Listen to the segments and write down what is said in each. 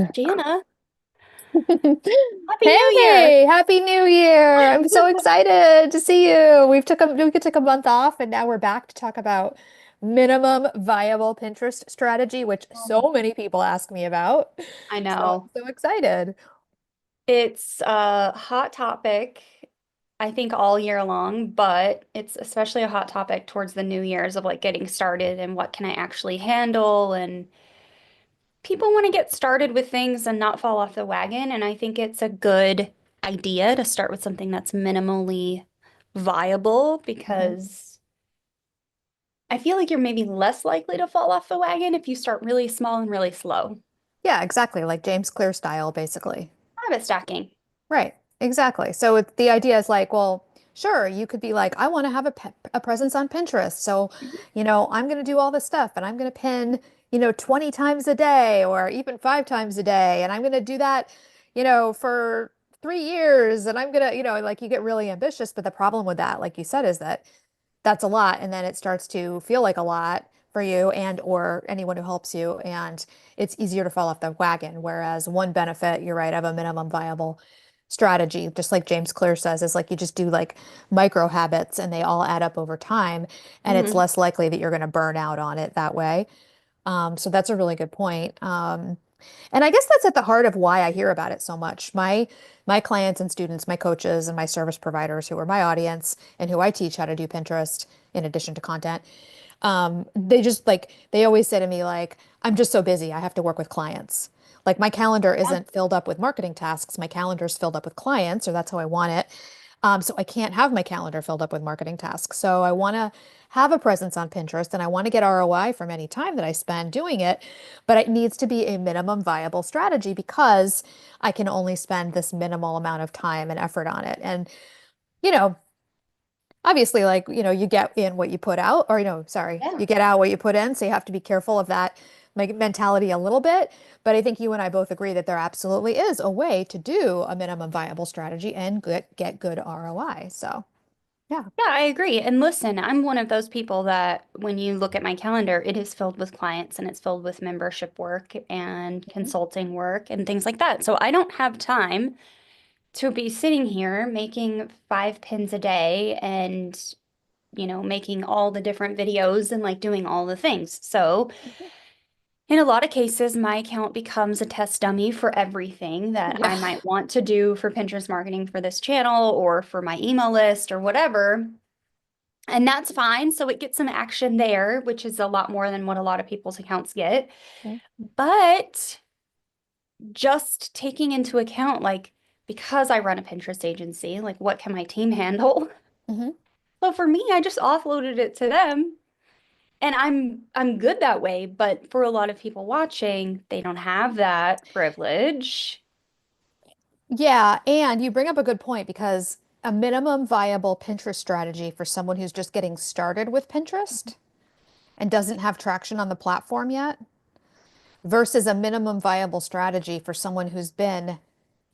Jana, Happy New Year. Hey, Happy New Year. I'm so excited to see you. We took a month off and now we're back to talk about minimum viable Pinterest strategy, which so many people ask me about. I So I'm know. so excited. It's a hot topic, I think, all year long, but it's especially a hot topic towards the New Year's of like getting started and what can I actually handle. And people want to get started with things and not fall off the wagon. And I think it's a good idea to start with something that's minimally viable Mhm. because I feel like you're maybe less likely to fall off the wagon if you start really small and really slow. Yeah, exactly. Like James Clear style, basically. Habit stacking. Right, exactly. So the idea is like, well, sure, you could be like, I want to have a presence on Pinterest. So, I'm going to do all this stuff and I'm going to pin, 20 times a day or even 5 times a day. And I'm going to do that, for 3 years. And I'm going to, like you get really ambitious. But the problem with that, like you said, is that that's a lot. And then it starts to feel like a lot for you and or anyone who helps you. And it's easier to fall off the wagon. Whereas one benefit, you're right, of a minimum viable strategy, just like James Clear says, is like you just do like micro habits and they all add up over time. And it's Hmm. less likely that you're going to burn out on it that way. So that's a really good point. And I guess that's at the heart of why I hear about it so much. My clients and students, my coaches and my service providers who are my audience and who I teach how to do Pinterest in addition to content, they just like they always say to me like, I'm just so busy. I have to work with clients. Like my calendar Yeah. isn't filled up with marketing tasks. My calendar's filled up with clients, or that's how I want it. So I can't have my calendar filled up with marketing tasks. So I want to have a presence on Pinterest and I want to get ROI from any time that I spend doing it, but it needs to be a minimum viable strategy because I can only spend this minimal amount of time and effort on it. And, you know, obviously, like, you get in what you put out, or, sorry, Yeah. you get out what you put in. So you have to be careful of that like mentality a little bit. But I think you and I both agree that there absolutely is a way to do a minimum viable strategy and get good ROI. So, yeah. Yeah, I agree. And listen, I'm one of those people that when you look at my calendar, it is filled with clients and it's filled with membership work and Mhm. consulting work and things like that. So I don't have time to be sitting here making 5 pins a day and, making all the different videos and like doing all the things. So in a lot of cases, my account becomes a test dummy for everything that I Yeah. might want to do for Pinterest marketing for this channel or for my email list or whatever. And that's fine. So it gets some action there, which is a lot more than what a lot of people's accounts get. But just taking into account, like, because I run a Pinterest agency, like, what can my team handle? Mhm. So for me, I just offloaded it to them. And I'm good that way, but for a lot of people watching, they don't have that privilege. Yeah, and you bring up a good point because a minimum viable Pinterest strategy for someone who's just getting started with Pinterest and doesn't have traction on the platform yet versus a minimum viable strategy for someone who's been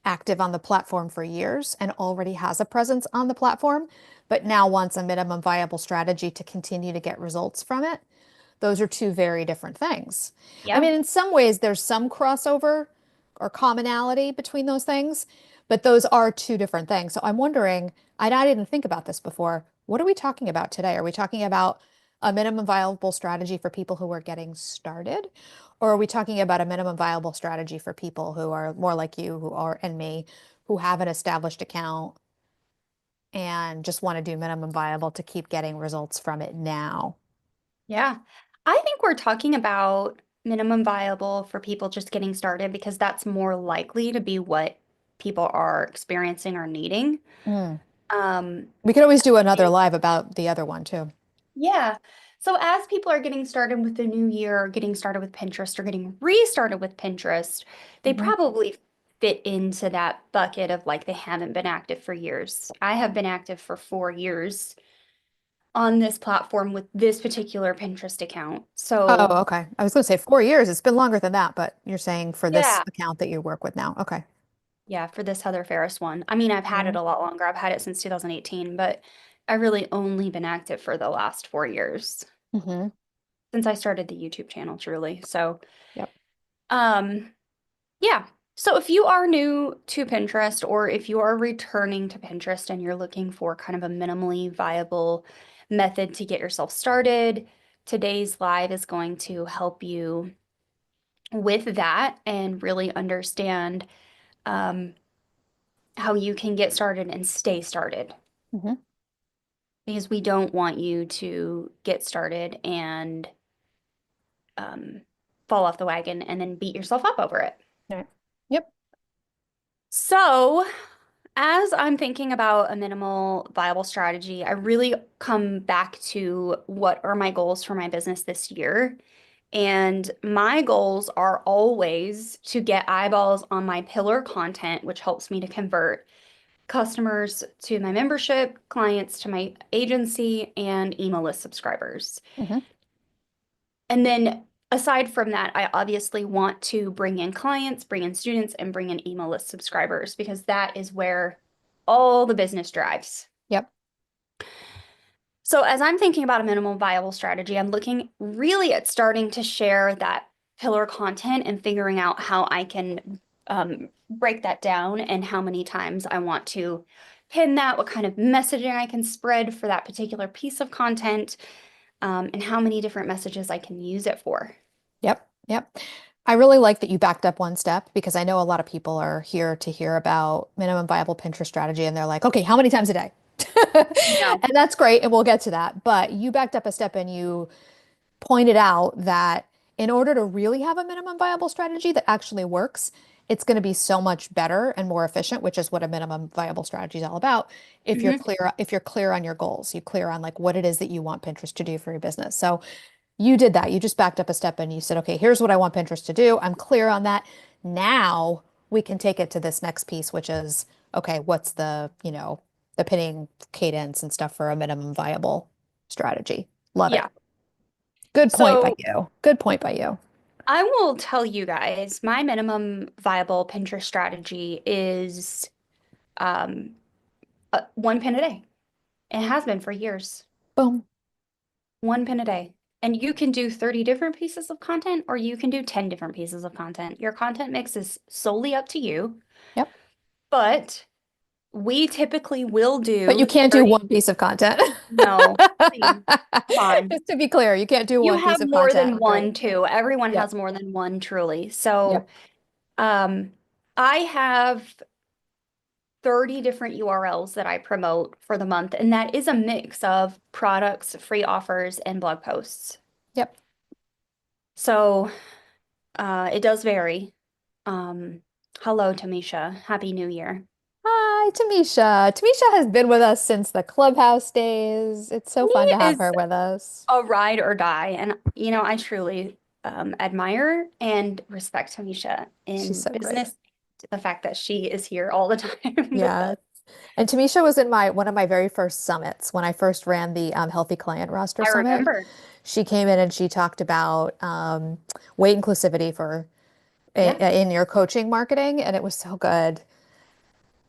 active on the platform for years and already has a presence on the platform, but now wants a minimum viable strategy to continue to get results from it. Those are two very different things. I Yeah. mean, in some ways, there's some crossover or commonality between those things, but those are two different things. So I'm wondering, I didn't think about this before. What are we talking about today? Are we talking about a minimum viable strategy for people who are getting started? Or are we talking about a minimum viable strategy for people who are more like you, who are, and me, who have an established account and just want to do minimum viable to keep getting results from it now? Yeah. I think we're talking about minimum viable for people just getting started because that's more likely to be what people are experiencing or needing. Mm. Um, We could always do another live about the other one too. yeah. So as people are getting started with the new year, or getting started with Pinterest, or getting restarted with Pinterest, they Hmm. probably fit into that bucket of like they haven't been active for years. I have been active for 4 years on this platform with this particular Pinterest account. So Oh, okay. I was going to say 4 years. It's been longer than that, but you're saying for this yeah, account that you work with now. Okay. yeah, for this Heather Farris one. I mean, I've had it Hmm. a lot longer. I've had it since 2018, but I really only been active for the last 4 years Hmm. since I started the YouTube channel, truly. So, Yep. um, Yeah. So if you are new to Pinterest or if you are returning to Pinterest and you're looking for kind of a minimally viable method to get yourself started, today's live is going to help you with that and really understand um, how you can get started and stay started. Hmm. Because we don't want you to get started and um, fall off the wagon and then beat yourself up over it. Right. Yep. So, as I'm thinking about a minimal viable strategy, I really come back to what are my goals for my business this year. And my goals are always to get eyeballs on my pillar content, which helps me to convert customers to my membership, clients to my agency, and email list subscribers. Hmm. And then aside from that, I obviously want to bring in clients, bring in students, and bring in email list subscribers because that is where all the business drives. Yep. So as I'm thinking about a minimum viable strategy, I'm looking really at starting to share that pillar content and figuring out how I can break that down and how many times I want to pin that, what kind of messaging I can spread for that particular piece of content, and how many different messages I can use it for. Yep. Yep. I really like that you backed up one step because I know a lot of people are here to hear about minimum viable Pinterest strategy and they're like, okay, how many times a day? No. And that's great, and we'll get to that. But you backed up a step and you pointed out that in order to really have a minimum viable strategy that actually works, it's going to be so much better and more efficient, which is what a minimum viable strategy is all about. Hmm. If you're clear on your goals, you're clear on like what it is that you want Pinterest to do for your business. So you did that. You just backed up a step and you said, okay, here's what I want Pinterest to do. I'm clear on that. Now we can take it to this next piece, which is, okay, what's the pinning cadence and stuff for a minimum viable strategy. Love it. Yeah. Good point by So you. Good point by you. I will tell you guys, my minimum viable Pinterest strategy is um, one pin a day. It has been for years. Boom. One pin a day. And you can do 30 different pieces of content or you can do 10 different pieces of content. Your content mix is solely up to you, Yep. but we typically will But you do can't do 30. one piece of content. No, please, come on. Just to be clear, you can't do You one have piece of more content. than Great. one too. Everyone Yep. has more than one, truly. So, Yep. um, I have 30 different URLs that I promote for the month, and that is a mix of products, free offers, and blog posts. Yep. So it does vary. Um, Hello, Tamisha. Happy New Year. Hi, Tamisha. Tamisha has been with us since the Clubhouse days. It's so fun He to have is her with us. a ride or die, and I truly admire and respect Tamisha She's in so great. business. The fact that she is here all the time with Yeah. us. And Tamisha was in my one of my very first summits when I first ran the Healthy Client Roster I Summit. remember. She came in and she talked about weight inclusivity for Yeah. in your coaching marketing, and it was so good.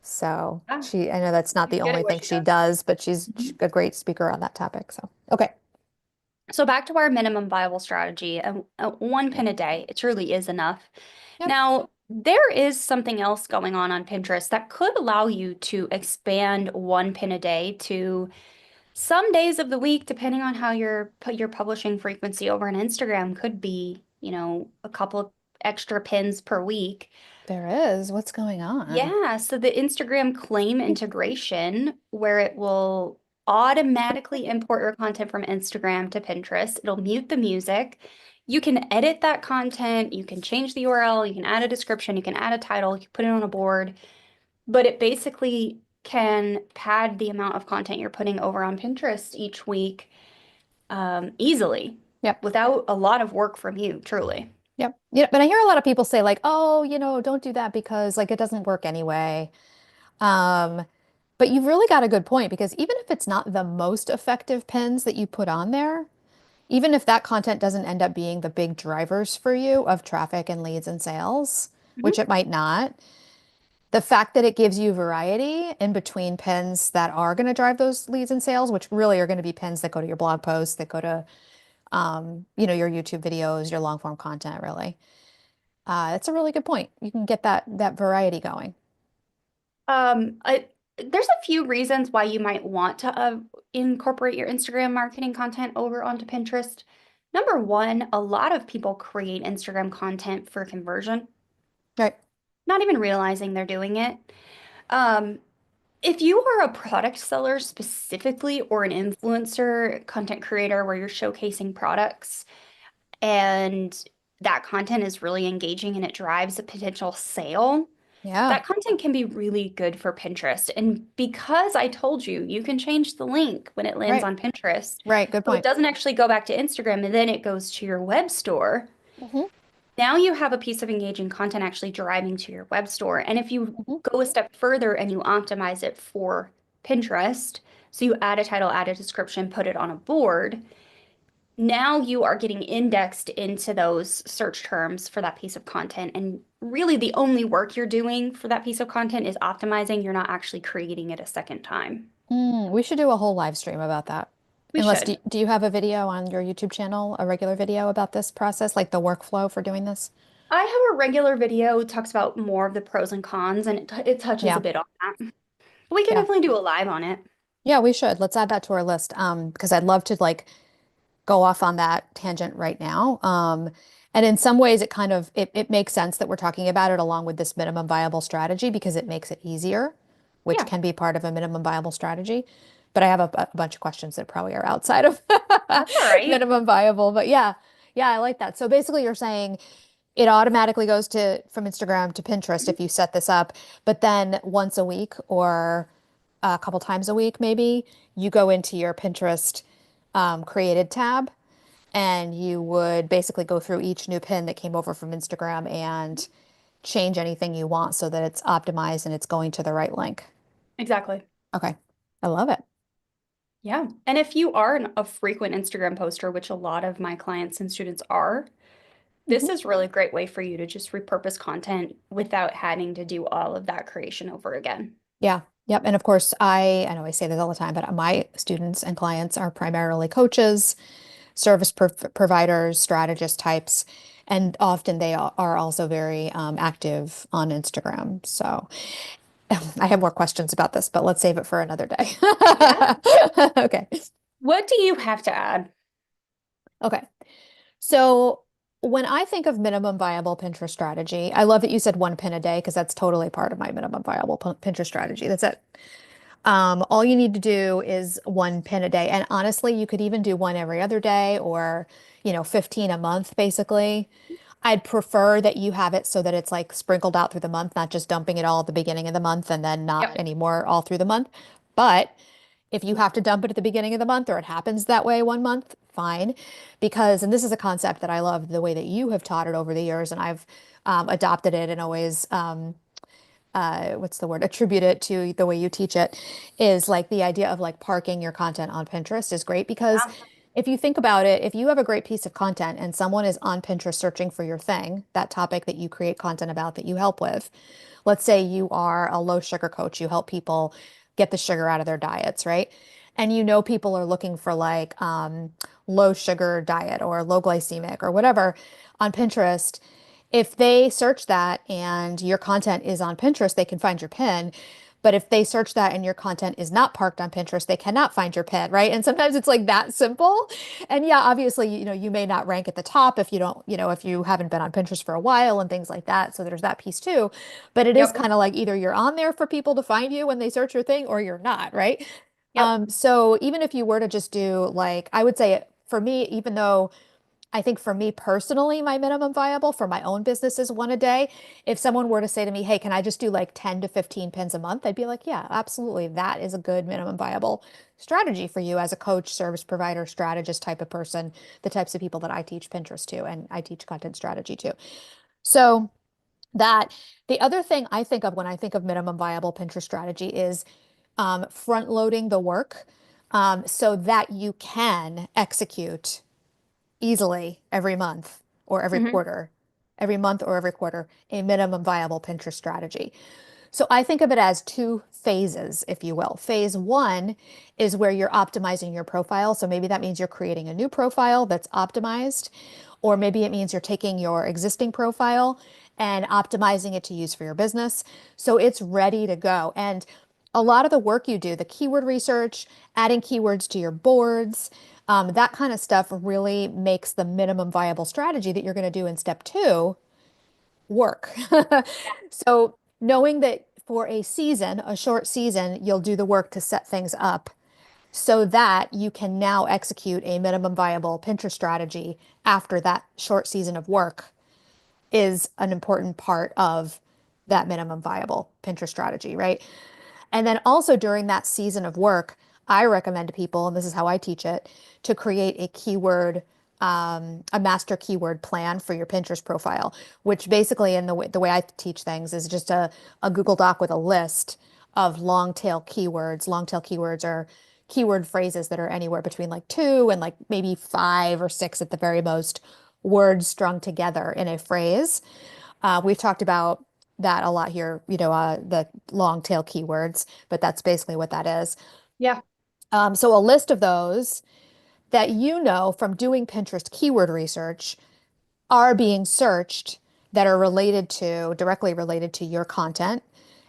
So Yeah. I know that's not She's the good only at what thing she she does. does, but she's Mhm. a great speaker on that topic. So, okay. So back to our minimum viable strategy, one pin a day, it truly is enough. Yep. Now, there is something else going on Pinterest that could allow you to expand one pin a day to some days of the week, depending on how your publishing frequency over on Instagram could be, a couple of extra pins per week. There is. What's going on? Yeah, so the Instagram claim integration, where it will automatically import your content from Instagram to Pinterest, it'll mute the music. You can edit that content, you can change the URL, you can add a description, you can add a title, you can put it on a board, but it basically can pad the amount of content you're putting over on Pinterest each week easily Yep. without a lot of work from you, truly. Yep. Yeah, but I hear a lot of people say like, "Oh, don't do that because like it doesn't work anyway." Um, but you've really got a good point because even if it's not the most effective pins that you put on there, even if that content doesn't end up being the big drivers for you of traffic and leads and sales, which Mhm. it might not, the fact that it gives you variety in between pins that are going to drive those leads and sales, which really are going to be pins that go to your blog posts, that go to your YouTube videos, your long form content, really. That's a really good point. You can get that variety going. There's a few reasons why you might want to incorporate your Instagram marketing content over onto Pinterest. Number one, a lot of people create Instagram content for conversion, Right. not even realizing they're doing it. Um, if you are a product seller specifically or an influencer content creator where you're showcasing products and that content is really engaging and it drives a potential sale, Yeah. that content can be really good for Pinterest. And because I told you, you can change the link when it lands Right. on Pinterest. Right. Good So it point. doesn't actually go back to Instagram and then it goes to your web store. Hmm. Now you have a piece of engaging content actually driving to your web store. And if you Hmm. go a step further and you optimize it for Pinterest, so you add a title, add a description, put it on a board, now you are getting indexed into those search terms for that piece of content. And really, the only work you're doing for that piece of content is optimizing. You're not actually creating it a second time. We should do a whole live stream about that. We Unless, do, should. do you have a video on your YouTube channel, a regular video about this process, like the workflow for doing this? I have a regular video that talks about more of the pros and cons, and it touches a Yeah. bit on that. But we can Yeah. definitely do a live on it. Yeah, we should. Let's add that to our list. Because I'd love to like go off on that tangent right now. And in some ways it makes sense that we're talking about it along with this minimum viable strategy because it makes it easier, which Yeah, can be part of a minimum viable strategy. But I have a bunch of questions that probably are outside of that's all right. minimum viable. But yeah, yeah, I like that. So basically you're saying it automatically goes to from Instagram to Pinterest if you set this up, but then once a week or a couple times a week, maybe you go into your Pinterest created tab and you would basically go through each new pin that came over from Instagram and change anything you want so that it's optimized and it's going to the right link. Exactly. Okay. I love it. Yeah. And if you are a frequent Instagram poster, which a lot of my clients and students are, this Mhm. is really great way for you to just repurpose content without having to do all of that creation over again. Yeah. Yep. And of course, I know I say this all the time, but my students and clients are primarily coaches, providers, strategist types, and often they are also very active on Instagram. So I have more questions about this, but let's save it for another day. Yeah. Okay. What do you have to add? Okay. So when I think of minimum viable Pinterest strategy, I love that you said one pin a day because that's totally part of my minimum viable Pinterest strategy. That's it. All you need to do is one pin a day. And honestly, you could even do one every other day or, 15 a month, basically. I'd prefer that you have it so that it's like sprinkled out through the month, not just dumping it all at the beginning of the month and then not Yep. anymore all through the month. But if you have to dump it at the beginning of the month or it happens that way one month, fine. Because, and this is a concept that I love the way that you have taught it over the years, and I've adopted it and always what's the word, attribute it to the way you teach it, is like the idea of like parking your content on Pinterest is great because Yeah. if you think about it, if you have a great piece of content and someone is on Pinterest searching for your thing, that topic that you create content about that you help with, let's say you are a low sugar coach, you help people get the sugar out of their diets, right? And people are looking for like low sugar diet or low glycemic or whatever on Pinterest. If they search that and your content is on Pinterest, they can find your pin. But if they search that and your content is not parked on Pinterest, they cannot find your pin, right? And sometimes it's like that simple. And yeah, obviously, you may not rank at the top if you don't, if you haven't been on Pinterest for a while and things like that. So there's that piece too. But it is Yep. kind of like either you're on there for people to find you when they search your thing or you're not, right? Yep. So even if you were to just do like, I would say for me, even though I think for me personally, my minimum viable for my own business is one a day. If someone were to say to me, hey, can I just do like 10 to 15 pins a month? I'd be like, yeah, absolutely. That is a good minimum viable strategy for you as a coach, service provider, strategist type of person, the types of people that I teach Pinterest to and I teach content strategy to. So that the other thing I think of when I think of minimum viable Pinterest strategy is front loading the work so that you can execute easily Hmm. every month or every quarter, a minimum viable Pinterest strategy. So I think of it as two phases, if you will. Phase one is where you're optimizing your profile. So maybe that means you're creating a new profile that's optimized, or maybe it means you're taking your existing profile and optimizing it to use for your business. So it's ready to go. And a lot of the work you do, the keyword research, adding keywords to your boards, that kind of stuff really makes the minimum viable strategy that you're going to do in step two work. So knowing that for a season, a short season, you'll do the work to set things up so that you can now execute a minimum viable Pinterest strategy after that short season of work is an important part of that minimum viable Pinterest strategy, right? And then also during that season of work, I recommend to people, and this is how I teach it, to create a keyword, a master keyword plan for your Pinterest profile, which basically in the way I teach things is just a Google Doc with a list of long tail keywords. Long tail keywords are keyword phrases that are anywhere between like two and like maybe five or six at the very most words strung together in a phrase. We've talked about that a lot here, the long tail keywords, but that's basically what that is. Yeah. So a list of those that you know from doing Pinterest keyword research are being searched that are directly related to your content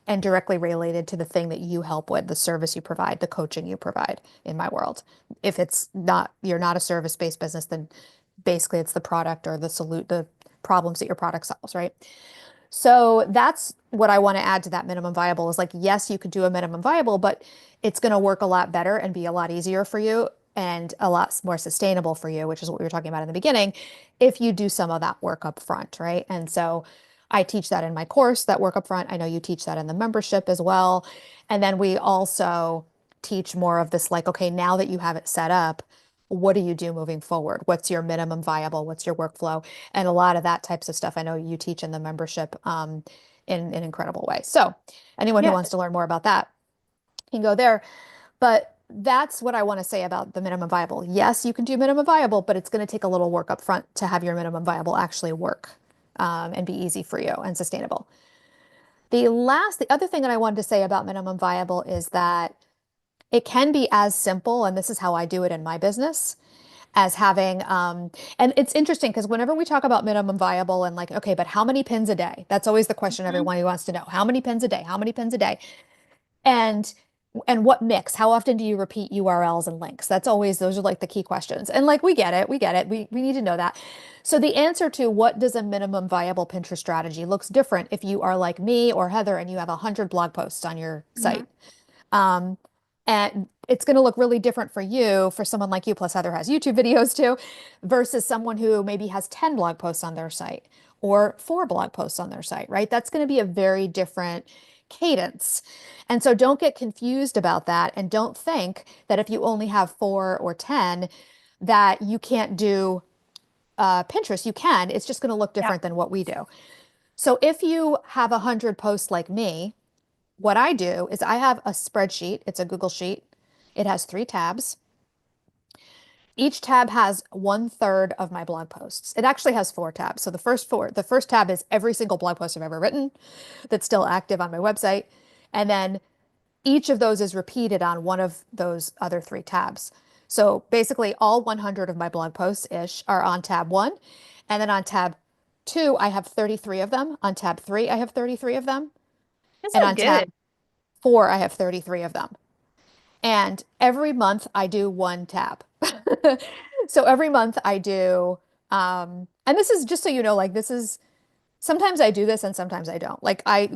and directly related to the thing that you help with, the service you provide, the coaching you provide in my world. If it's not, you're not a service-based business, then basically it's the product or the problems that your product solves, right? So that's what I want to add to that minimum viable is like, yes, you could do a minimum viable, but it's going to work a lot better and be a lot easier for you and a lot more sustainable for you, which is what we were talking about in the beginning, if you do some of that work up front, right? And so I teach that in my course, that work up front. I know you teach that in the membership as well. And then we also teach more of this, like, okay, now that you have it set up, what do you do moving forward? What's your minimum viable? What's your workflow? And a lot of that types of stuff I know you teach in the membership in an incredible way. So anyone who Yeah. wants to learn more about that can go there. But that's what I want to say about the minimum viable. Yes, you can do minimum viable, but it's going to take a little work up front to have your minimum viable actually work and be easy for you and sustainable. The other thing that I wanted to say about minimum viable is that it can be as simple, and this is how I do it in my business, as having, and it's interesting because whenever we talk about minimum viable and like, okay, but how many pins a day? That's always the question Mhm. everyone wants to know. How many pins a day? How many pins a day? And and what mix? How often do you repeat URLs and links? Those are like the key questions. And like we get it, we get it. We need to know that. So the answer to what does a minimum viable Pinterest strategy looks different if you are like me or Heather and you have 100 blog posts on your Mhm. site. Um, and it's going to look really different for you, for someone like you, plus Heather has YouTube videos too, versus someone who maybe has 10 blog posts on their site or 4 blog posts on their site, right? That's going to be a very different cadence. And so don't get confused about that. And don't think that if you only have 4 or 10, that you can't do Pinterest. You can. It's just going to look Yeah. different than what we do. So if you have 100 posts like me, what I do is I have a spreadsheet. It's a Google Sheet. It has 3 tabs. Each tab has 1/3 of my blog posts. It actually has 4 tabs. So the first tab is every single blog post I've ever written that's still active on my website. And then each of those is repeated on one of those other 3 tabs. So basically all 100 of my blog posts-ish are on tab 1. And then on tab 2, I have 33 of them. On tab 3, I have 33 of them. That's And so on tab good. 4, I have 33 of them. And every month I do 1 tab. So every month I do, and this is just so you know, like this is sometimes I do this and sometimes I don't.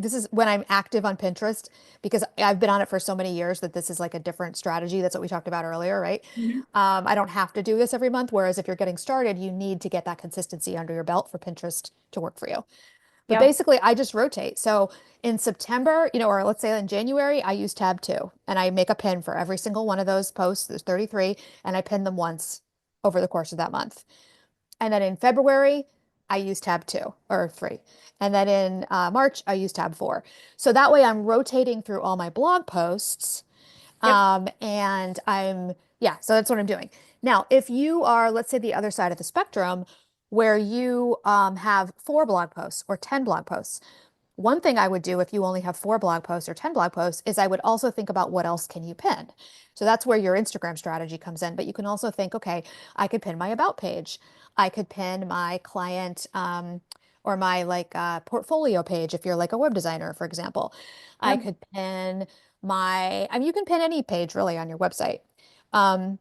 This is when I'm active on Pinterest because I've been on it for so many years that this is like a different strategy. That's what we talked about earlier, right? Mhm. I don't have to do this every month. Whereas if you're getting started, you need to get that consistency under your belt for Pinterest to work for you. But Yeah. basically, I just rotate. So in September, or let's say in January, I use tab 2 and I make a pin for every single one of those posts. There's 33 and I pin them once over the course of that month. And then in February, I use tab 2 or 3. And then in March, I use tab 4. So that way I'm rotating through all my blog posts. Yep. Yeah, so that's what I'm doing. Now, if you are, let's say, the other side of the spectrum, where you have 4 blog posts or 10 blog posts, one thing I would do if you only have 4 blog posts or 10 blog posts is I would also think about what else can you pin. So that's where your Instagram strategy comes in. But you can also think, okay, I could pin my about page. I could pin my client or my like portfolio page if you're like a web designer, for example. I Yep. could pin I mean, you can pin any page really on your website. Um,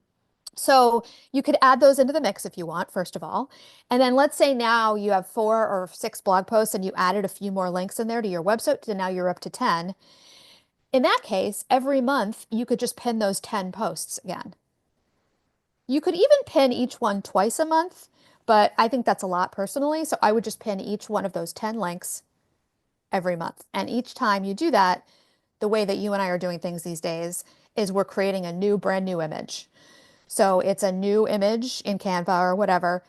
so you could add those into the mix if you want, first of all. And then let's say now you have 4 or 6 blog posts and you added a few more links in there to your website, and now you're up to 10. In that case, every month you could just pin those 10 posts again. You could even pin each one twice a month, but I think that's a lot personally. So I would just pin each one of those 10 links every month. And each time you do that, the way that you and I are doing things these days is we're creating a new, brand new image. So it's a new image in Canva or whatever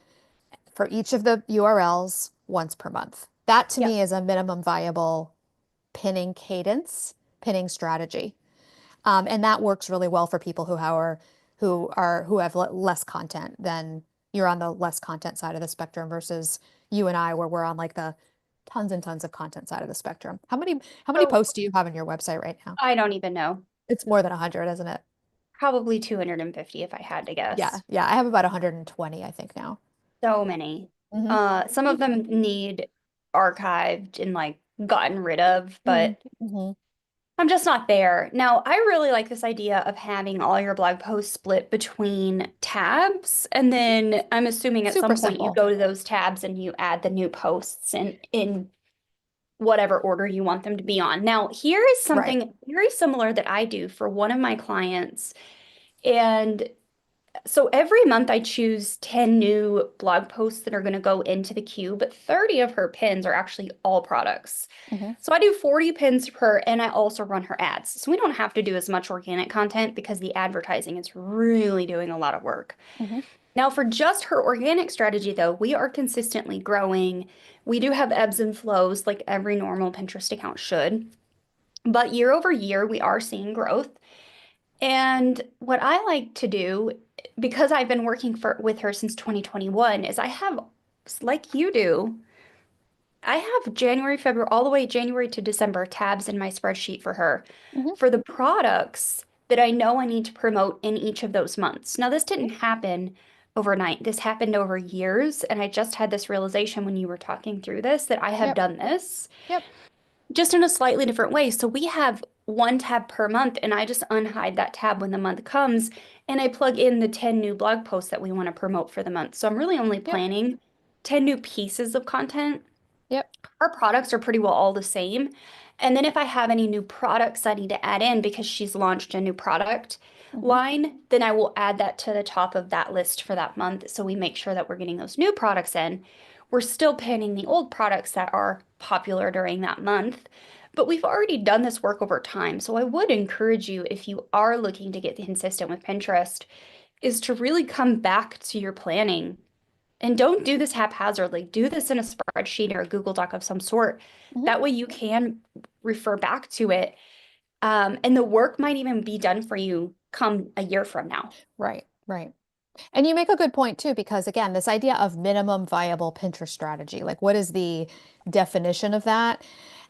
for each of the URLs once per month. That to Yep. me is a minimum viable pinning cadence, pinning strategy. And that works really well for people who have less content than you're on the less content side of the spectrum versus you and I where we're on like the tons and tons of content side of the spectrum. How many So posts do you have on your website right now? I don't even know. It's more than 100, isn't it? Probably 250 if I had to Yeah, guess. yeah. I have about 120, I think now. So many. Hmm. Some of them need archived and like gotten rid of, Hmm. but Hmm. I'm just not there. Now, I really like this idea of having all your blog posts split between tabs. And then I'm assuming at Super some point you simple. go to those tabs and you add the new posts in whatever order you want them to be on. Now, here is Right. something very similar that I do for one of my clients. And so every month I choose 10 new blog posts that are going to go into the queue, but 30 of her pins are actually all products. Hmm. So I do 40 pins per, and I also run her ads. So we don't have to do as much organic content because the advertising is really doing a lot of work. Hmm. Now, for just her organic strategy, though, we are consistently growing. We do have ebbs and flows like every normal Pinterest account should. But year over year, we are seeing growth. And what I like to do, because I've been working with her since 2021, is I have, like you do, I have January, February, all the way January to December tabs in my spreadsheet for her Hmm. for the products that I know I need to promote in each of those months. Now, this didn't happen overnight. This happened over years. And I just had this realization when you were talking through this that I have Yep. done this Yep. just in a slightly different way. So we have one tab per month, and I just unhide that tab when the month comes, and I plug in the 10 new blog posts that we want to promote for the month. So I'm really only Yep. planning 10 new pieces of content. Yep. Our products are pretty well all the same. And then if I have any new products I need to add in because she's launched a new product Hmm. line, then I will add that to the top of that list for that month. So we make sure that we're getting those new products in. We're still pinning the old products that are popular during that month. But we've already done this work over time. So I would encourage you, if you are looking to get consistent with Pinterest, is to really come back to your planning and don't do this haphazardly. Do this in a spreadsheet or a Google Doc of some sort. Hmm. That way you can refer back to it. And the work might even be done for you come a year from now. Right. Right. And you make a good point too, because again, this idea of minimum viable Pinterest strategy, like what is the definition of that?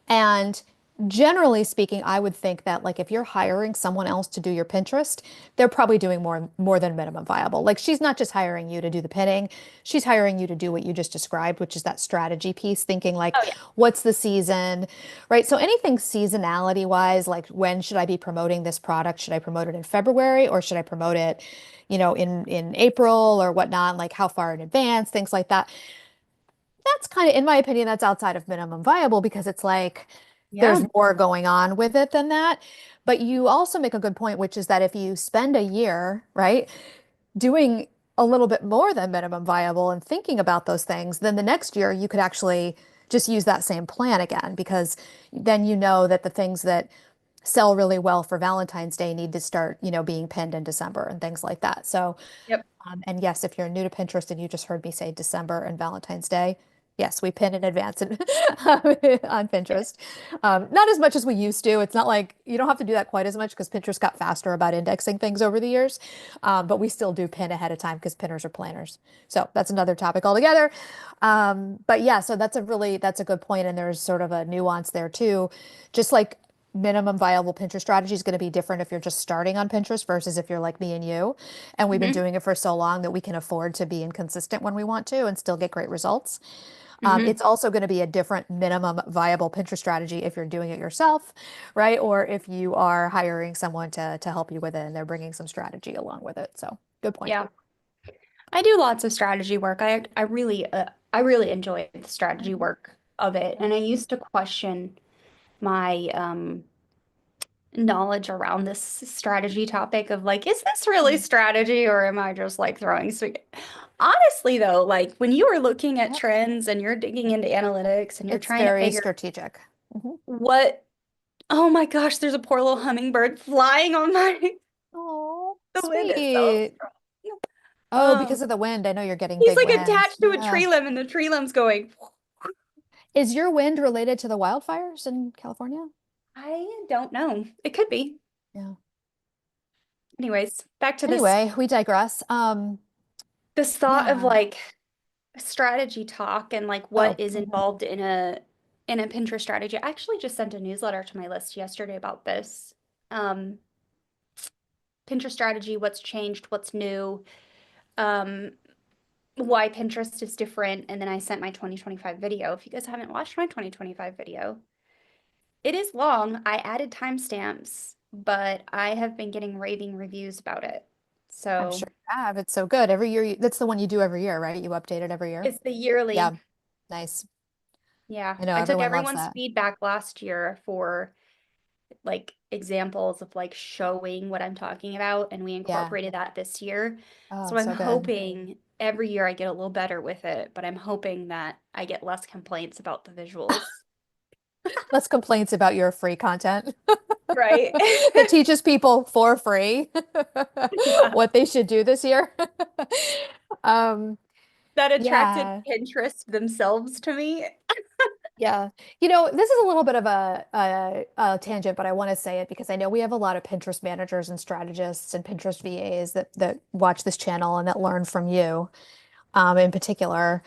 And generally speaking, I would think that like if you're hiring someone else to do your Pinterest, they're probably doing more than minimum viable. Like she's not just hiring you to do the pinning, she's hiring you to do what you just described, which is that strategy piece, thinking like, Oh, yeah. what's the season, right? So anything seasonality wise, like when should I be promoting this product? Should I promote it in February or should I promote it, in April or whatnot? Like how far in advance, things like that. That's kind of, in my opinion, that's outside of minimum viable because it's like there's Yeah. more going on with it than that. But you also make a good point, which is that if you spend a year, right, doing a little bit more than minimum viable and thinking about those things, then the next year you could actually just use that same plan again because then you know that the things that sell really well for Valentine's Day need to start, being pinned in December and things like that. So, Yep. and yes, if you're new to Pinterest and you just heard me say December and Valentine's Day, Yes, we pin in advance on Pinterest. Not as much as we used to. It's not like you don't have to do that quite as much because Pinterest got faster about indexing things over the years. But we still do pin ahead of time because pinners are planners. So that's another topic altogether. But yeah, so that's a good point, and there's sort of a nuance there too. Just like minimum viable Pinterest strategy is going to be different if you're just starting on Pinterest versus if you're like me and you. And we've been Hmm. doing it for so long that we can afford to be inconsistent when we want to and still get great results. It's Hmm. also going to be a different minimum viable Pinterest strategy if you're doing it yourself, right? Or if you are hiring someone to help you with it and they're bringing some strategy along with it. So good point. Yeah. I do lots of strategy work. I really enjoy the strategy Mhm. work of it. Yeah. And I used to question my knowledge around this strategy topic of like, is this really Mm. strategy or am I just like throwing sweet? Honestly, though, like when you are looking at Yep. trends and you're digging into analytics and you're It's trying to very figure strategic. Mhm. what, oh my gosh, there's a poor little hummingbird flying on my, Oh, the wind is so sweet. strong. Oh, because Um, of the wind. I know you're getting he's big like winds. attached to a Yeah. tree limb and the tree limb's going. Is your wind related to the wildfires in California? I don't know. It could be. Yeah. Anyways, back to Anyway, we digress. this thought of Yeah. like strategy talk and like what Oh, is mhm. involved in a Pinterest strategy. I actually just sent a newsletter to my list yesterday about this. Um, Pinterest strategy, what's changed, what's new, um, why Pinterest is different, and then I sent my 2025 video. If you guys haven't watched my 2025 video, it is long. I added timestamps, but I have been getting raving reviews about it. I'm So sure you have. It's so good. Every year, that's the one you do every year, right? You update it every year. it's the yearly. Yeah, nice. Yeah, I know I took everyone loves everyone's that. feedback last year for like examples of like showing what I'm talking about, and we Yeah. incorporated that this year. Oh, So I'm so good. hoping every year I get a little better with it, but I'm hoping that I get less complaints about the visuals. Less complaints about your free content Right? that teaches people for free Yeah. what they should do this year. Um, That attracted yeah. Pinterest themselves to me. Yeah. This is a little bit of a tangent, but I want to say it because I know we have a lot of Pinterest managers and strategists and Pinterest VAs that watch this channel and that learn from you in particular.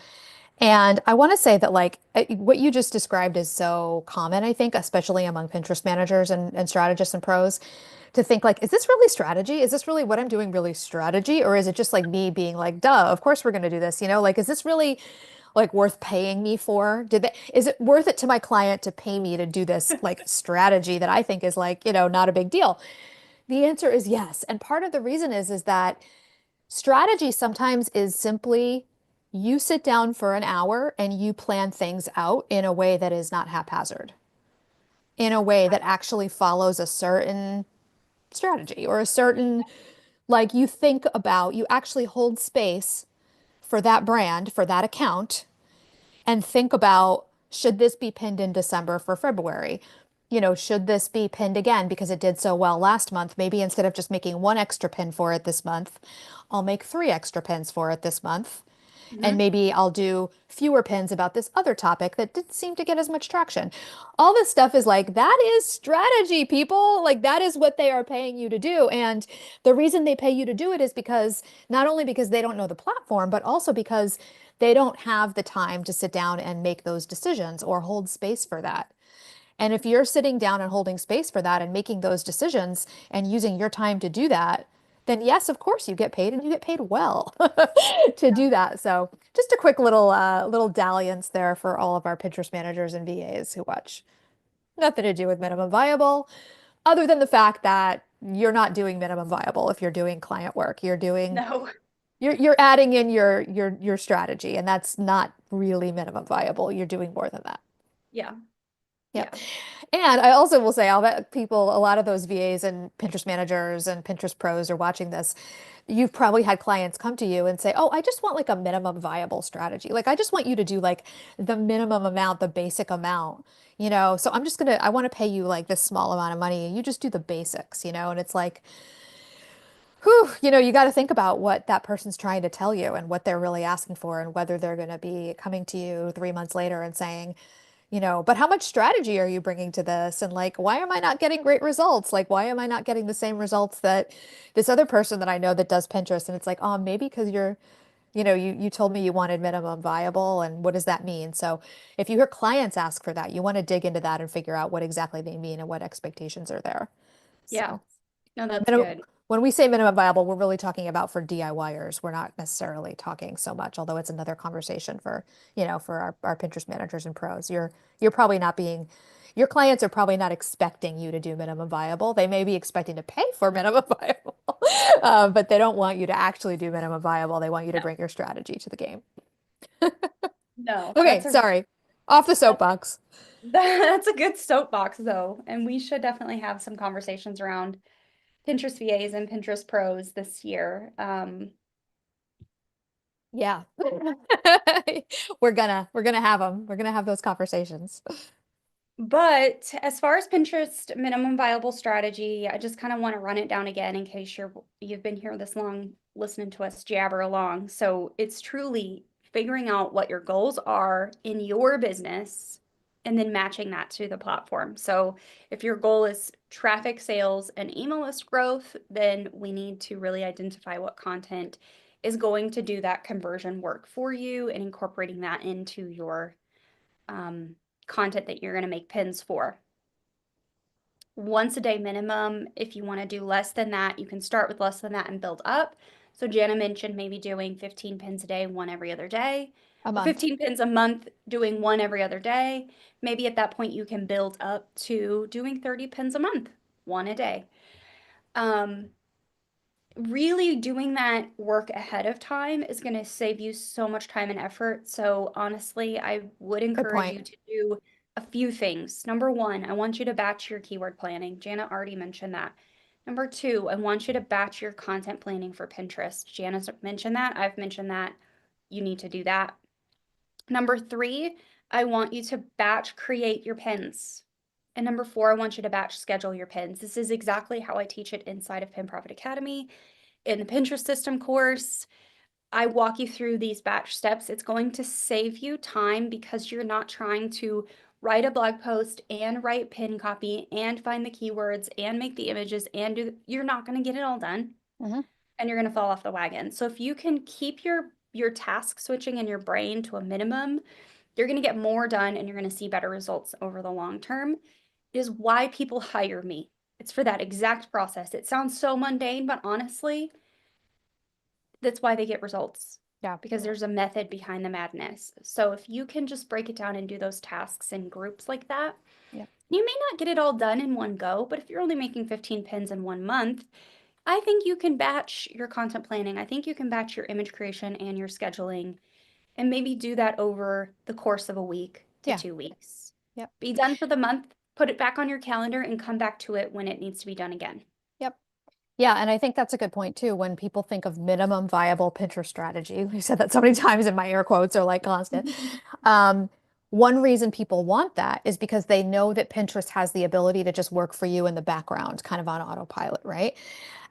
And I want to say that like what you just described is so common, I think, especially among Pinterest managers and strategists and pros, to think like, is this really strategy? Is this really what I'm doing really strategy? Or is it just like me being like, duh, of course we're going to do this, Like, is this really like worth paying me for? Is it worth it to my client to pay me to do this like strategy that I think is like, not a big deal? The answer is yes. And part of the reason is that strategy sometimes is simply you sit down for an hour and you plan things out in a way that is not haphazard, in a way that actually follows a certain strategy or a certain, like you actually hold space for that brand, for that account, and think about should this be pinned in December for February? Should this be pinned again because it did so well last month? Maybe instead of just making one extra pin for it this month, I'll make three extra pins for it this month. And Mhm. maybe I'll do fewer pins about this other topic that didn't seem to get as much traction. All this stuff is like, that is strategy, people. Like, that is what they are paying you to do. And the reason they pay you to do it is because not only because they don't know the platform, but also because they don't have the time to sit down and make those decisions or hold space for that. And if you're sitting down and holding space for that and making those decisions and using your time to do that, then yes, of course you get paid and you get paid well to do that. So just a quick little dalliance there for all of our Pinterest managers and VAs who watch. Nothing to do with minimum viable, other than the fact that you're not doing minimum viable if you're doing client work. No. You're adding in your strategy, and that's not really minimum viable. You're doing more than that. Yeah. Yep. Yeah. And I also will say, I'll bet people, a lot of those VAs and Pinterest managers and Pinterest pros are watching this. You've probably had clients come to you and say, "Oh, I just want like a minimum viable strategy. Like, I just want you to do like the minimum amount, the basic amount, So I want to pay you like this small amount of money and you just do the basics, And it's like, whew, you got to think about what that person's trying to tell you and what they're really asking for and whether they're going to be coming to you 3 months later and saying, but how much strategy are you bringing to this? And like, why am I not getting great results? Like, why am I not getting the same results that this other person that I know that does Pinterest? And it's like, oh, maybe because you told me you wanted minimum viable, and what does that mean? So if you hear clients ask for that, you want to dig into that and figure out what exactly they mean and what expectations are there. Yeah. So. No, that's Minim- good. When we say minimum viable, we're really talking about for DIYers. We're not necessarily talking so much, although it's another conversation for our Pinterest managers and pros. You're probably not being, your clients are probably not expecting you to do minimum viable. They may be expecting to pay for minimum viable, but they don't want you to actually do minimum viable. They want you to No, bring your strategy to the game. no, Okay, sorry. Off the that's soapbox. that's a good soapbox though. And we should definitely have some conversations around Pinterest VAs and Pinterest pros this year. Yeah. We're gonna have them. We're gonna have those conversations. But as far as Pinterest minimum viable strategy, I just kind of want to run it down again in case you've been here this long listening to us jabber along. So it's truly figuring out what your goals are in your business and then matching that to the platform. So if your goal is traffic, sales, and email list growth, then we need to really identify what content is going to do that conversion work for you and incorporating that into your um, content that you're going to make pins for. Once a day minimum. If you want to do less than that, you can start with less than that and build up. So Jana mentioned maybe doing 15 pins a day, one every other day, A or month. 15 pins a month, doing one every other day. Maybe at that point you can build up to doing 30 pins a month, one a day. Um, Really doing that work ahead of time is going to save you so much time and effort. So honestly, I would Good encourage point. you to do a few things. Number one, I want you to batch your keyword planning. Jana already mentioned that. Number two, I want you to batch your content planning for Pinterest. Jana's mentioned that. I've mentioned that. You need to do that. Number three, I want you to batch create your pins. And number four, I want you to batch schedule your pins. This is exactly how I teach it inside of Pin Profit Academy in the Pinterest system course. I walk you through these batch steps. It's going to save you time because you're not trying to write a blog post and write pin copy and find the keywords and make the images and you're not going to get it all done Mhm. and you're going to fall off the wagon. So if you can keep your task switching in your brain to a minimum, you're going to get more done and you're going to see better results over the long term. It is why people hire me. It's for that exact process. It sounds so mundane, but honestly, that's why they get results Yeah. because there's a method behind the madness. So if you can just break it down and do those tasks in groups like that, Yep. you may not get it all done in one go, but if you're only making 15 pins in 1 month, I think you can batch your content planning. I think you can batch your image creation and your scheduling and maybe do that over the course of a week to Yeah. 2 weeks. Yep. Be done for the month, put it back on your calendar and come back to it when it needs to be done again. Yep. Yeah, and I think that's a good point too. When people think of minimum viable Pinterest strategy, we said that so many times in my air quotes are like constant. Um, one reason people want that is because they know that Pinterest has the ability to just work for you in the background, kind of on autopilot, right?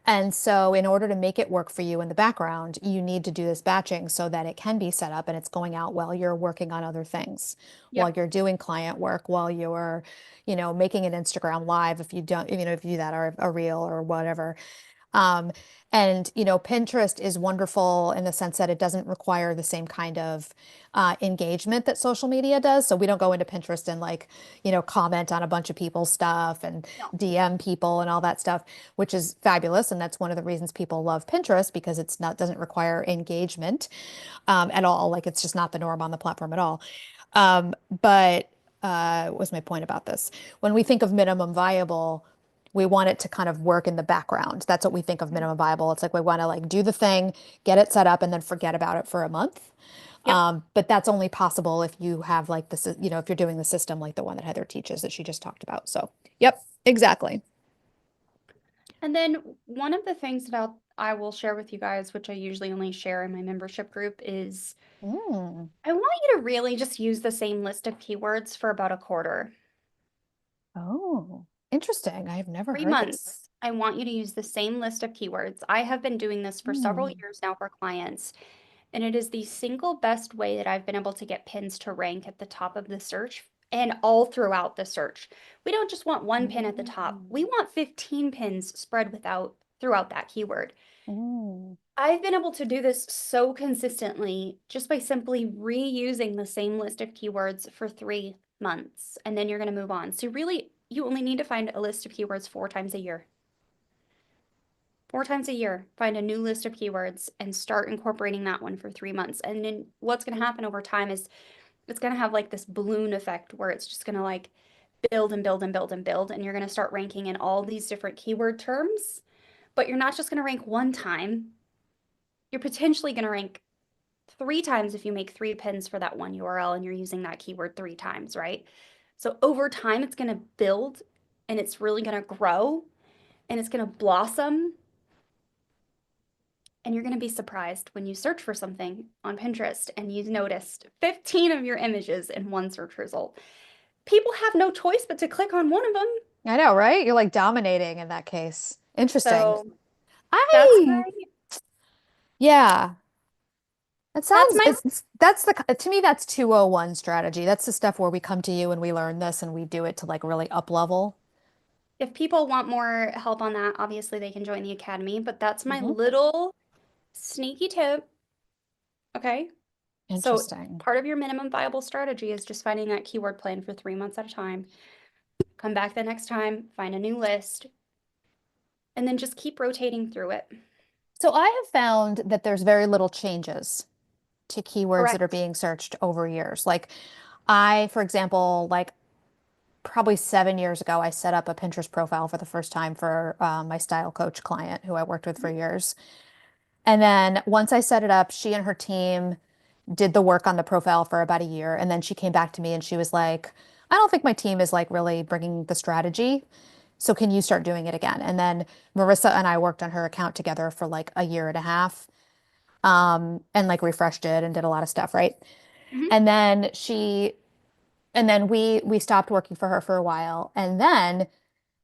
And so, in order to make it work for you in the background, you need to do this batching so that it can be set up and it's going out while you're working on other things, while Yep. you're doing client work, while you're, making an Instagram live if you don't, if you do that or a reel or whatever. Um, and Pinterest is wonderful in the sense that it doesn't require the same kind of engagement that social media does. So we don't go into Pinterest and like, comment on a bunch of people's stuff and No. DM people and all that stuff, which is fabulous. And that's one of the reasons people love Pinterest because it's not doesn't require engagement at all. Like it's just not the norm on the platform at all. But what was my point about this? When we think of minimum viable, we want it to kind of work in the background. That's what we think of minimum viable. It's like we want to like do the thing, get it set up, and then forget about it for a month. Yep. But that's only possible if you have like this, if you're doing the system like the one that Heather teaches that she just talked about. So, yep, exactly. And then one of the things that I will share with you guys, which I usually only share in my membership group, is Mm. I want you to really just use the same list of keywords for about a quarter, Oh, interesting. I've never three heard this. months. I want you to use the same list of keywords. I have been doing this for several Hmm. years now for clients, and it is the single best way that I've been able to get pins to rank at the top of the search and all throughout the search. We don't just want one pin at the top. Mm. We want 15 pins spread without throughout that keyword. Mm. I've been able to do this so consistently just by simply reusing the same list of keywords for 3 months, and then you're going to move on. So really, you only need to find a list of keywords 4 times a year. 4 times a year, find a new list of keywords and start incorporating that one for 3 months. And then what's going to happen over time is it's going to have like this balloon effect where it's just going to like build and build and build and build. And you're going to start ranking in all these different keyword terms, but you're not just going to rank one time. You're potentially going to rank 3 times if you make 3 pins for that one URL and you're using that keyword 3 times, right? So over time, it's going to build and it's really going to grow and it's going to blossom. And you're going to be surprised when you search for something on Pinterest and you've noticed 15 of your images in one search result. People have no choice but to click on one of them. I know, right? You're like dominating in that case. Interesting. So that's I, my yeah, it that's sounds, my that's the, to me, that's 201 strategy. That's the stuff where we come to you and we learn this and we do it to like really up level. if people want more help on that, obviously they can join the academy, but that's my Hmm. little sneaky tip. Okay. So Interesting. part of your minimum viable strategy is just finding that keyword plan for 3 months at a time. Come back the next time, find a new list, and then just keep rotating through it. So I have found that there's very little changes to keywords that are Correct. being searched over years. Like I, for example, like probably 7 years ago, I set up a Pinterest profile for the first time for my style coach client who I worked with for years. And then once I set it up, she and her team did the work on the profile for about a year. And then she came back to me and she was like, I don't think my team is like really bringing the strategy. So can you start doing it again? And then Marissa and I worked on her account together for like a year and a half, and like refreshed it and did a lot of stuff, right? Mhm. And then she, and then we stopped working for her for a while. And then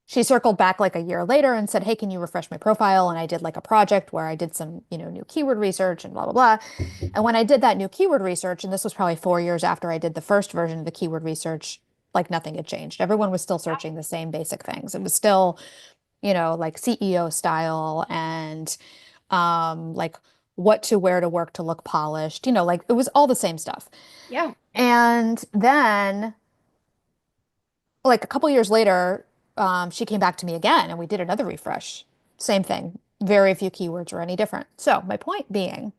she circled back like a year later and said, "Hey, can you refresh my profile?" And I did like a project where I did some, new keyword research and blah, blah, blah. And when I did that new keyword research, and this was probably 4 years after I did the first version of the keyword research, like nothing had changed. Everyone was still searching the same basic things. It was still, like CEO style and like what to wear to work to look polished, like it was all the same stuff. Yeah. And then like a couple years later, she came back to me again and we did another refresh. Same thing. Very few keywords were any different. So my point being,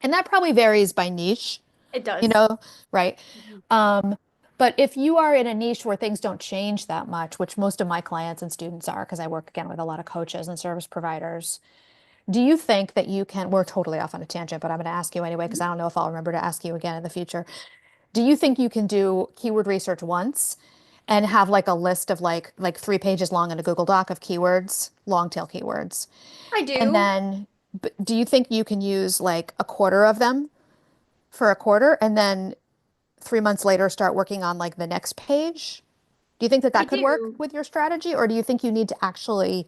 and that probably varies by niche, It you does. know, right? Mhm. Um, but if you are in a niche where things don't change that much, which most of my clients and students are, because I work again with a lot of coaches and service providers, do you think that you can, we're totally off on a tangent, but I'm going to ask you anyway, because I don't know if I'll remember to ask you again in the future. Do you think you can do keyword research once and have like a list of like 3 pages long in a Google Doc of keywords, long tail keywords? I And do. then do you think you can use like a quarter of them for a quarter and then 3 months later start working on like the next page? Do you think that I that could work do. with your strategy, or do you think you need to actually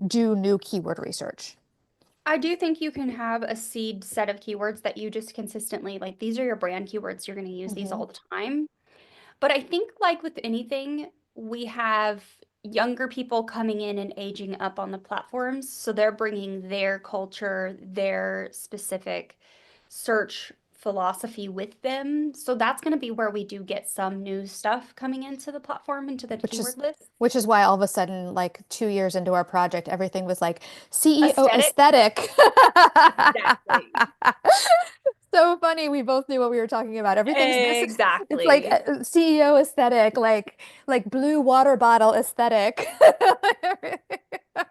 do new keyword research? I do think you can have a seed set of keywords that you just consistently like these are your brand keywords. You're going to use these Hmm. all the time. But I think, like with anything, we have younger people coming in and aging up on the platforms. So they're bringing their culture, their specific search philosophy with them. So that's going to be where we do get some new stuff coming into the platform, into the Which is keyword list. which is why all of a sudden, like 2 years into our project, everything was like CEO Aesthetic. aesthetic. Exactly. So funny. We both knew what we were talking about. Everything's this. It's like Exactly. CEO aesthetic, like blue water bottle aesthetic.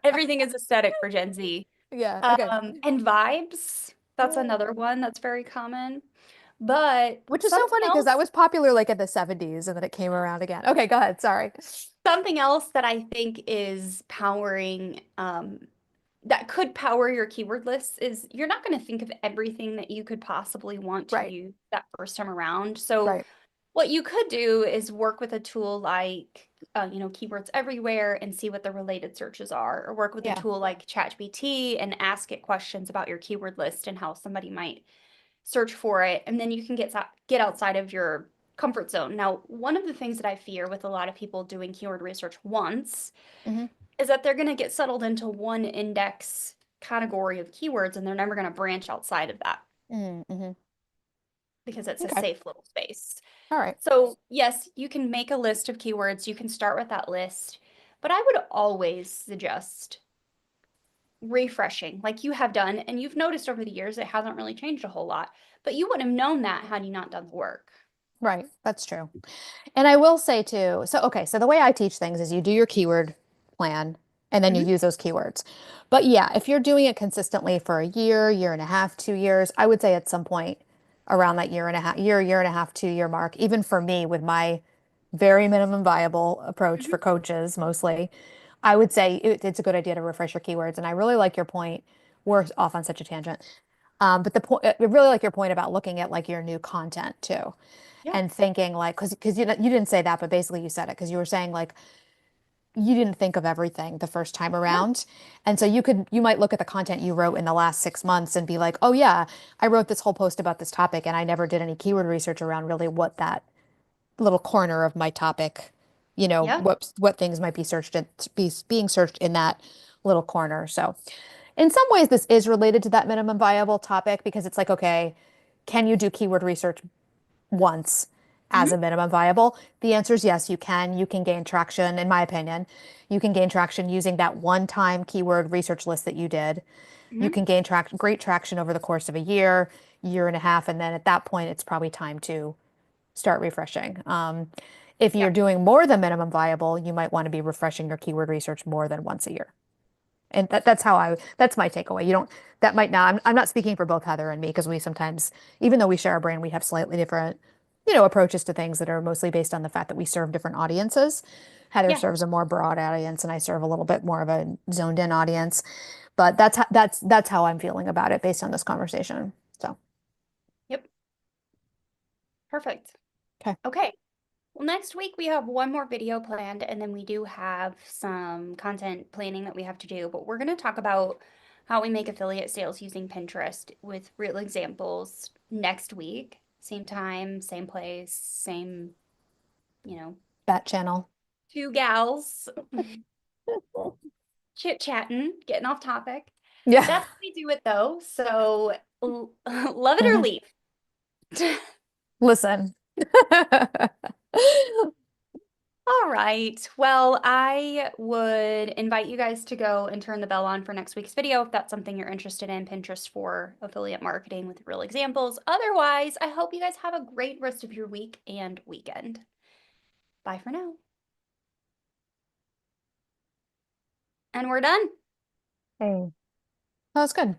Everything is aesthetic for Gen Z. Yeah. Okay. And vibes, that's another one that's very common. But Which is so funny because that was popular like in the 70s and then it came around again. Okay, go ahead. Sorry. something else that I think is that could power your keyword lists is you're not going to think of everything that you could possibly want to Right. use that first time around. So Right. What you could do is work with a tool like, Keywords Everywhere and see what the related searches are, or work with a Yeah. tool like ChatGPT and ask it questions about your keyword list and how somebody might search for it, and then you can get outside of your comfort zone. Now, one of the things that I fear with a lot of people doing keyword research once Hmm. is that they're going to get settled into one index category of keywords and they're never going to branch outside of that Mm-hmm. because it's a Okay. safe little space. All right. So, yes, you can make a list of keywords, you can start with that list, but I would always suggest refreshing like you have done. And you've noticed over the years it hasn't really changed a whole lot, but you wouldn't have known that had you not done the work. Right. That's true. And I will say too, so okay, so the way I teach things is you do your keyword plan and then you Hmm. use those keywords. But yeah, if you're doing it consistently for a year, year and a half, 2 years, I would say at some point around that year and a half, year and a half, 2 year mark, even for me with my very minimum viable approach Hmm. for coaches mostly, I would say it's a good idea to refresh your keywords. And I really like your point. We're off on such a tangent. But the point, I really like your point about looking at like your new content too Yeah. and thinking like because you didn't say that but basically you said it because you were saying like you didn't think of everything the first time Yeah. around and so you might look at the content you wrote in the last 6 months and be like oh yeah I wrote this whole post about this topic and I never did any keyword research around really what that little corner of my topic Yeah. what things might be searched being searched in that little corner so in some ways this is related to that minimum viable topic because it's like okay can you do keyword research once as a Hmm. minimum viable? The answer is yes, you can. You can gain traction, in my opinion. You can gain traction using that one-time keyword research list that you did. You Hmm. can gain great traction over the course of a year, year and a half, and then at that point, it's probably time to start refreshing. If Yeah. you're doing more than minimum viable, you might want to be refreshing your keyword research more than once a year. And that's my takeaway. You don't, that might not, I'm not speaking for both Heather and me because we sometimes, even though we share our brain, we have slightly different, approaches to things that are mostly based on the fact that we serve different audiences. Heather Yeah. serves a more broad audience and I serve a little bit more of a zoned in audience. But that's how I'm feeling about it based on this conversation. So, Yep. Perfect. okay. Okay. Well, next week we have one more video planned, and then we do have some content planning that we have to do. But we're going to talk about how we make affiliate sales using Pinterest with real examples next week. Same time, same place, same, you know, That channel. two gals chit-chatting, getting off topic. Yeah. That's how we do it though. So love it or Mhm. leave. Listen. All right. Well, I would invite you guys to go and turn the bell on for next week's video if that's something you're interested in, Pinterest for affiliate marketing with real examples. Otherwise, I hope you guys have a great rest of your week and weekend. Bye for now. And we're done. Hey. That was good.